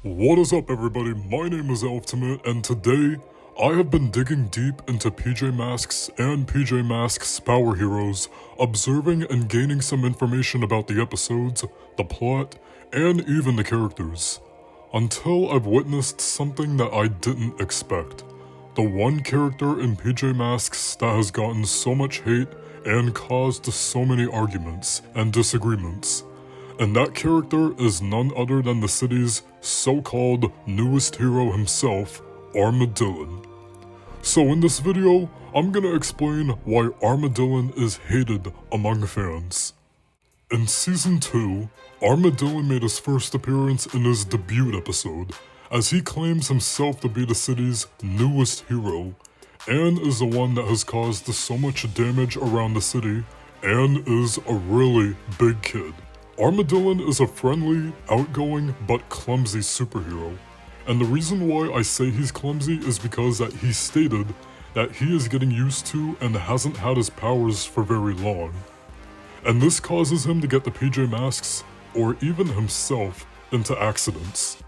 What is up, everybody? My name is Ultimate, and today I have been digging deep into PJ Masks and PJ Masks Power Heroes, observing and gaining some information about the episodes, the plot, and even the characters. Until I've witnessed something that I didn't expect. The one character in PJ Masks that has gotten so much hate and caused so many arguments and disagreements. And that character is none other than the city's so-called newest hero himself, Armadillon. So in this video, I'm gonna explain why Armadillon is hated among fans. In Season 2, Armadillon made his first appearance in his debut episode, as he claims himself to be the city's newest hero, and is the one that has caused so much damage around the city, and is a really big kid. Armadillon is a friendly, outgoing, but clumsy superhero, and the reason why I say he's clumsy is because that he stated that he is getting used to and hasn't had his powers for very long. And this causes him to get the PJ Masks, or even himself, into accidents.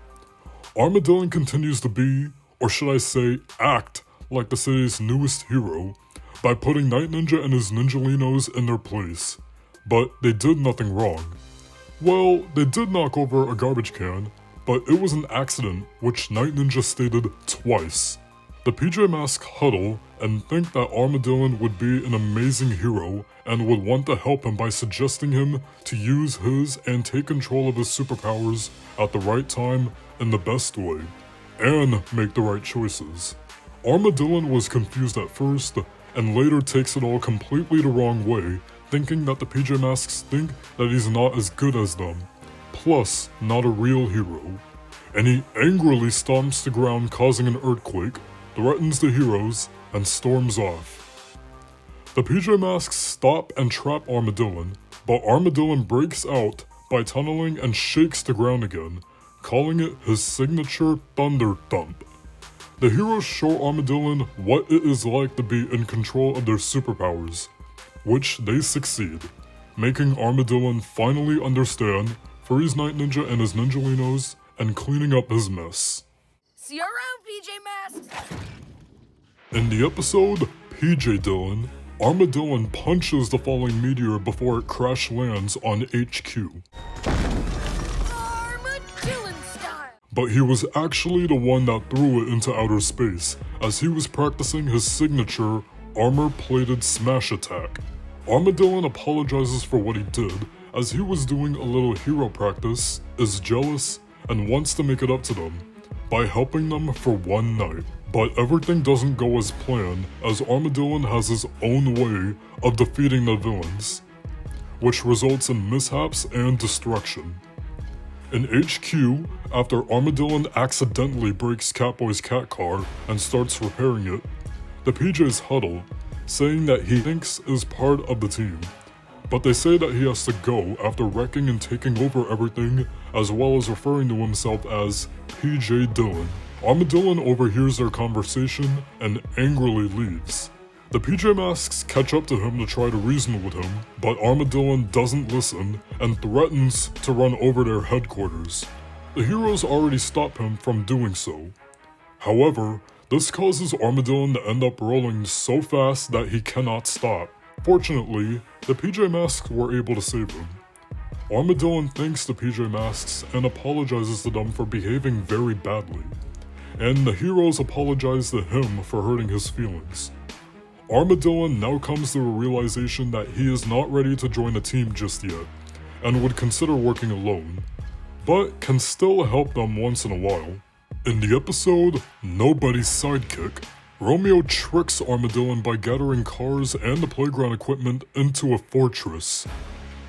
Armadillon continues to be, or should I say, act like the city's newest hero, by putting Night Ninja and his Ninjalinos in their place, but they did nothing wrong. Well, they did knock over a garbage can, but it was an accident, which Night Ninja stated twice. The PJ Masks huddle and think that Armadillon would be an amazing hero and would want to help him by suggesting him to use his and take control of his superpowers at the right time in the best way, and make the right choices. Armadillon was confused at first, and later takes it all completely the wrong way, thinking that the PJ Masks think that he's not as good as them, plus not a real hero. And he angrily stomps the ground, causing an earthquake, threatens the heroes, and storms off. The PJ Masks stop and trap Armadillon, but Armadillon breaks out by tunneling and shakes the ground again, calling it his signature Thunder Thump. The heroes show Armadillon what it is like to be in control of their superpowers, which they succeed, making Armadillon finally understand, freeze Night Ninja and his Ninjalinos, and cleaning up his mess. See you around, PJ Masks! In the episode PJ Dillon, Armadillon punches the falling meteor before it crash lands on HQ. Armadillon style! But he was actually the one that threw it into outer space, as he was practicing his signature armor-plated smash attack. Armadillon apologizes for what he did, as he was doing a little hero practice, is jealous, and wants to make it up to them, by helping them for one night. But everything doesn't go as planned, as Armadillon has his own way of defeating the villains, which results in mishaps and destruction. In HQ, after Armadillon accidentally breaks Catboy's cat car and starts repairing it, the PJs huddle, saying that he thinks is part of the team, but they say that he has to go after wrecking and taking over everything, as well as referring to himself as PJ Dillon. Armadillon overhears their conversation and angrily leaves. The PJ Masks catch up to him to try to reason with him, but Armadillon doesn't listen and threatens to run over their headquarters. The heroes already stop him from doing so. However, this causes Armadillon to end up rolling so fast that he cannot stop. Fortunately, the PJ Masks were able to save him. Armadillon thanks the PJ Masks and apologizes to them for behaving very badly, and the heroes apologize to him for hurting his feelings. Armadillon now comes to a realization that he is not ready to join a team just yet, and would consider working alone, but can still help them once in a while. In the episode Nobody's Sidekick, Romeo tricks Armadillon by gathering cars and the playground equipment into a fortress,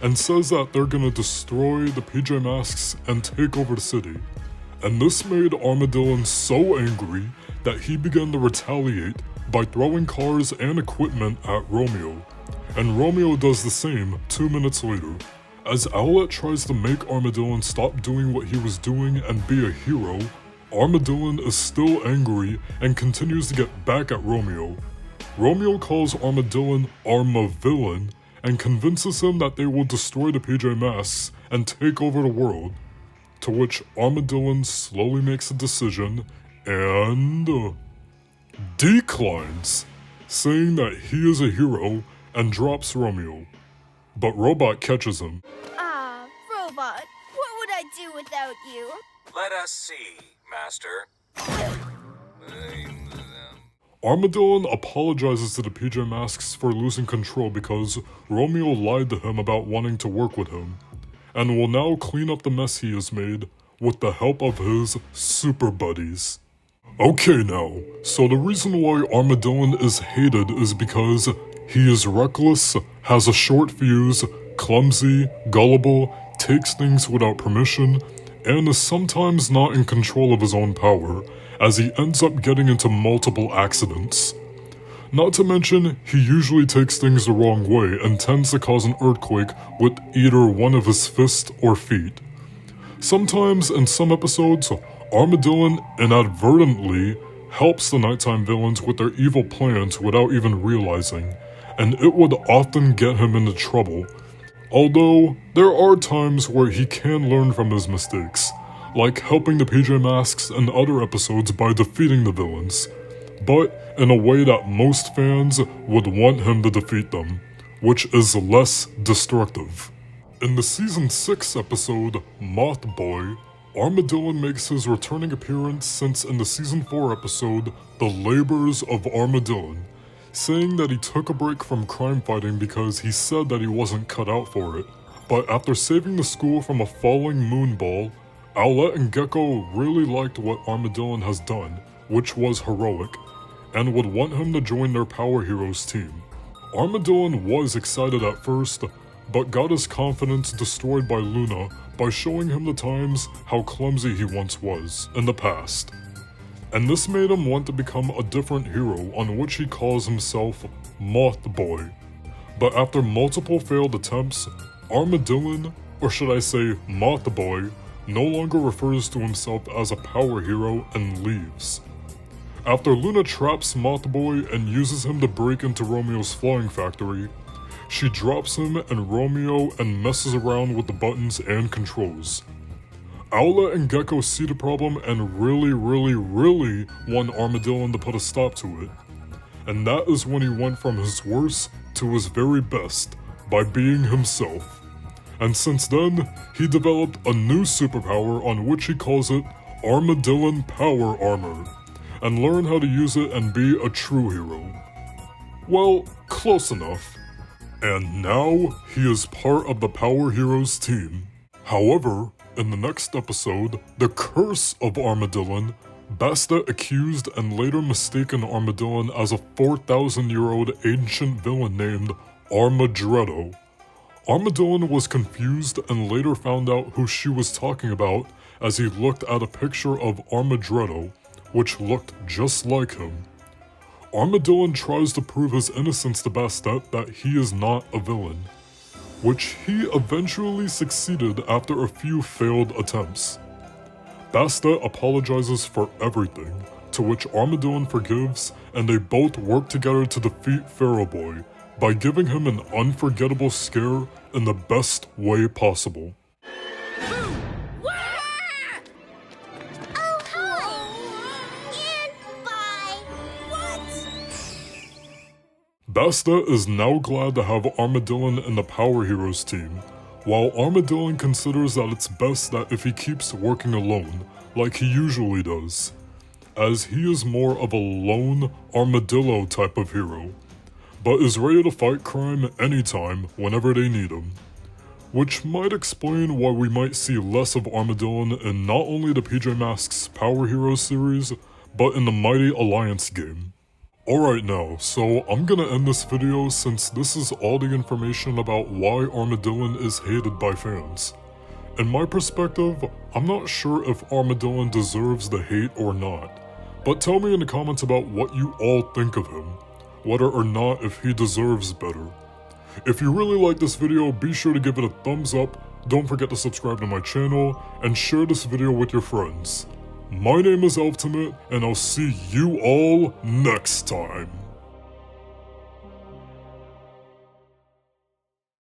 and says that they're gonna destroy the PJ Masks and take over the city. And this made Armadillon so angry that he began to retaliate by throwing cars and equipment at Romeo, and Romeo does the same 2 minutes later. As Owlette tries to make Armadillon stop doing what he was doing and be a hero, Armadillon is still angry and continues to get back at Romeo. Romeo calls Armadillon Armavillain and convinces him that they will destroy the PJ Masks and take over the world. to which Armadillon slowly makes a decision and declines, saying that he is a hero and drops Romeo. But Robot catches him. Ah, Robot, what would I do without you? Let us see, Master. Armadillon apologizes to the PJ Masks for losing control because Romeo lied to him about wanting to work with him, and will now clean up the mess he has made with the help of his super buddies. Okay now, so the reason why Armadillon is hated is because he is reckless, has a short fuse, clumsy, gullible, takes things without permission, and is sometimes not in control of his own power, as he ends up getting into multiple accidents. Not to mention, he usually takes things the wrong way and tends to cause an earthquake with either one of his fists or feet. Sometimes, in some episodes, Armadillon inadvertently helps the nighttime villains with their evil plans without even realizing, and it would often get him into trouble. Although, there are times where he can learn from his mistakes, like helping the PJ Masks in other episodes by defeating the villains, but in a way that most fans would want him to defeat them, which is less destructive. In the Season 6 episode, Moth Boy, Armadillon makes his returning appearance since in the Season 4 episode, The Labors of Armadillon, saying that he took a break from crime fighting because he said that he wasn't cut out for it. But after saving the school from a falling moon ball, Owlette and Gecko really liked what Armadillon has done, which was heroic, and would want him to join their Power Heroes team. Armadillon was excited at first, but got his confidence destroyed by Luna by showing him the times how clumsy he once was in the past. And this made him want to become a different hero, on which he calls himself Moth Boy. But after multiple failed attempts, Armadillon, or should I say Moth Boy, no longer refers to himself as a power hero and leaves. After Luna traps Moth Boy and uses him to break into Romeo's flying factory, she drops him and Romeo and messes around with the buttons and controls. Owlette and Gecko see the problem and really want Armadillon to put a stop to it. And that is when he went from his worst to his very best by being himself. And since then, he developed a new superpower on which he calls it Armadillon Power Armor, and learned how to use it and be a true hero. Well, close enough. And now, he is part of the Power Heroes team. However, in the next episode, The Curse of Armadillon, Bastet accused and later mistaken Armadillon as a 4,000-year-old ancient villain named Armadretto. Armadillon was confused and later found out who she was talking about as he looked at a picture of Armadretto, which looked just like him. Armadillon tries to prove his innocence to Bastet that he is not a villain, which he eventually succeeded after a few failed attempts. Bastet apologizes for everything, to which Armadillon forgives, and they both work together to defeat Pharaoh Boy by giving him an unforgettable scare in the best way possible. Bastet is now glad to have Armadillon in the Power Heroes team, while Armadillon considers that it's best that if he keeps working alone, like he usually does, as he is more of a lone armadillo type of hero, but is ready to fight crime anytime whenever they need him. Which might explain why we might see less of Armadillon in not only the PJ Masks Power Heroes series, but in the Mighty Alliance game. Alright now, so I'm gonna end this video since this is all the information about why Armadillon is hated by fans. In my perspective, I'm not sure if Armadillon deserves the hate or not, but tell me in the comments about what you all think of him, whether or not if he deserves better. If you really like this video, be sure to give it a thumbs up, don't forget to subscribe to my channel, and share this video with your friends. My name is Ultimate, and I'll see you all next time.